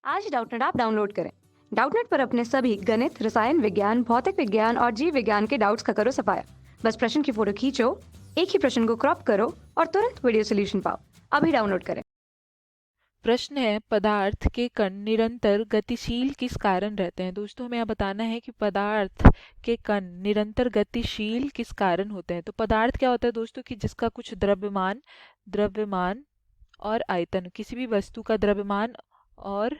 आज ही Doubtnut app download करें। Doubtnut पर अपने सभी गणित, रसायन विज्ञान, भौतिक विज्ञान और जीव विज्ञान के डाउट्स का करो सफाया। बस प्रश्न की फोटो खींचो, एक ही प्रश्न को क्रॉप करो और तुरंत वीडियो सोल्यूशन पाओ। अभी डाउनलोड करें। प्रश्न है, पदार्थ के कण निरंतर गतिशील किस कारण रहते हैं। दोस्तों, हमें यहाँ बताना है कि पदार्थ के कण निरंतर गतिशील किस कारण होते हैं। तो पदार्थ क्या होता है दोस्तों कि जिसका कुछ द्रव्यमान द्रव्यमान और आयतन, किसी भी वस्तु का द्रव्यमान और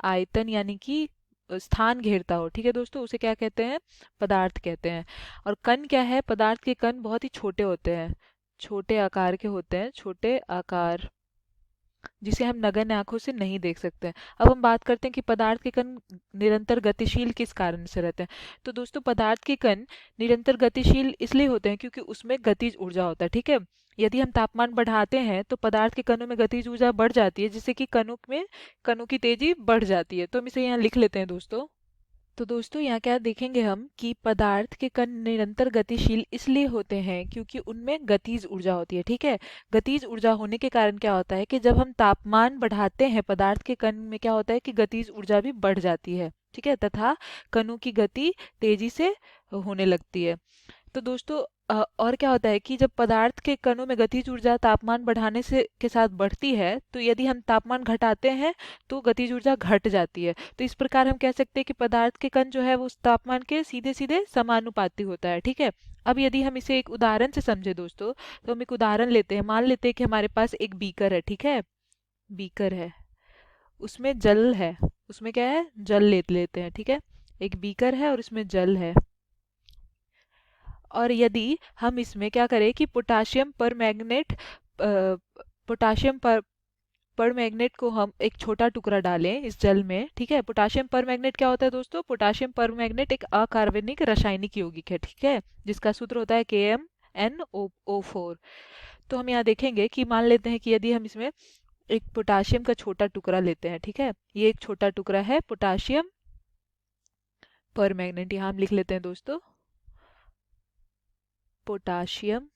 आयतन यानी कि स्थान घेरता हो, ठीक है दोस्तों, उसे क्या कहते हैं, पदार्थ कहते हैं। और कण क्या है, पदार्थ के कण बहुत ही छोटे होते हैं, छोटे आकार के होते हैं, छोटे आकार, जिसे हम नगण्य आंखों से नहीं देख सकते हैं। अब हम बात करते हैं कि पदार्थ के कण निरंतर गतिशील किस कारण से रहते हैं। तो दोस्तों, पदार्थ के कण निरंतर गतिशील इसलिए होते हैं क्योंकि उसमें गतिज ऊर्जा होता है, ठीक है। यदि हम तापमान बढ़ाते हैं तो पदार्थ के कणों में गतिज ऊर्जा बढ़ जाती है, जिससे कि कणों की तेजी बढ़ जाती है। तो हम इसे यहाँ लिख लेते हैं दोस्तों। तो दोस्तों, यहाँ क्या देखेंगे हम कि पदार्थ के कण निरंतर गतिशील इसलिए होते हैं क्योंकि उनमें गतिज ऊर्जा होती है, ठीक है। गतिज ऊर्जा होने के कारण क्या होता है कि जब हम तापमान बढ़ाते हैं, पदार्थ के कण में क्या होता है कि गतिज ऊर्जा भी बढ़ जाती है, ठीक है, तथा कणों की गति तेजी से होने लगती है। तो दोस्तों, और क्या होता है कि जब पदार्थ के कणों में गतिज ऊर्जा तापमान बढ़ाने से के साथ बढ़ती है, तो यदि हम तापमान घटाते हैं तो गतिज ऊर्जा घट जाती है। तो इस प्रकार हम कह सकते हैं कि पदार्थ के कण जो है वो उस तापमान के सीधे सीधे समानुपाती होता है, ठीक है। अब यदि हम इसे एक उदाहरण से समझे दोस्तों, तो हम एक उदाहरण लेते हैं। मान लेते हैं कि हमारे पास एक बीकर है, ठीक है, बीकर है, उसमें जल है, उसमें क्या है, जल लेते हैं, ठीक है। एक बीकर है और इसमें जल है। और यदि हम इसमें क्या करें कि पोटाशियम पर मैग्नेट पोटाशियम पर मैग्नेट को हम एक छोटा टुकड़ा डालें इस जल में, ठीक है। पोटाशियम पर मैग्नेट क्या होता है दोस्तों, पोटाशियम पर मैग्नेट एक अकार्बनिक रासायनिक यौगिक है, ठीक है, जिसका सूत्र होता है KMnO4। तो हम यहाँ देखेंगे कि मान लेते हैं कि यदि हम इसमें एक पोटाशियम का छोटा टुकड़ा लेते हैं, ठीक है, ये एक छोटा टुकड़ा है पोटाशियम पर मैग्नेट, यहाँ हम लिख लेते हैं दोस्तों, पोटाशियम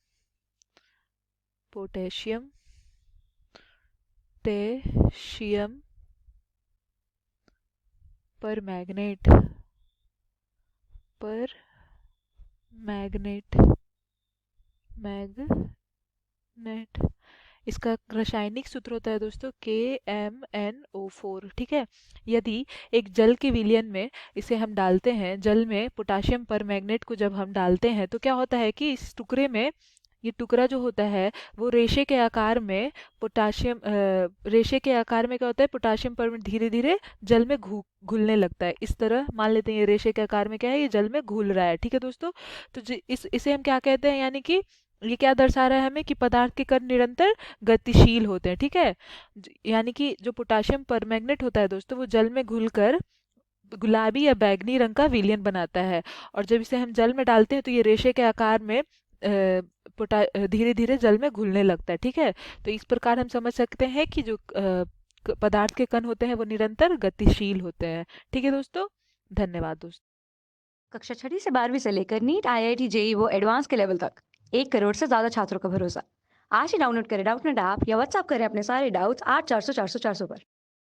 पोटेशियम पोटेशियम पर मैग्नेट मैग्नेट इसका रासायनिक सूत्र होता है दोस्तों KMnO4, ठीक है। यदि एक जल के विलयन में इसे हम डालते हैं, जल में पोटाशियम पर मैग्नेट को जब हम डालते हैं तो क्या होता है कि इस टुकड़े में, ये टुकड़ा जो होता है वो रेशे के आकार में रेशे के आकार में क्या होता है, पोटाशियम परमाणु धीरे धीरे जल में घुलने लगता है। इस तरह मान लेते हैं ये रेशे के आकार में क्या है, ये जल में घुल रहा है, ठीक है दोस्तों। तो इसे हम क्या कहते हैं, यानी कि ये क्या दर्शा रहा है हमें कि पदार्थ के कण निरंतर गतिशील होते हैं, ठीक है। यानी कि जो पोटाशियम परमैंगनेट होता है दोस्तों, वो जल में घुलकर गुलाबी या बैंगनी रंग का विलयन बनाता है। और जब इसे हम जल में डालते हैं तो ये रेशे के आकार में धीरे धीरे जल में घुलने लगता है, ठीक है। तो इस प्रकार हम समझ सकते हैं कि जो पदार्थ के कण होते हैं वो निरंतर गतिशील होते हैं, ठीक है दोस्तों। धन्यवाद दोस्तों। कक्षा 6 से 12वीं से लेकर नीट, IIT, JEE वो एडवांस के लेवल तक 1 करोड़ से ज्यादा छात्रों का भरोसा। आज ही डाउनलोड करें डाउटनेट ऐप या व्हाट्सएप करें अपने सारे डाउट्स 8400 400 400 पर।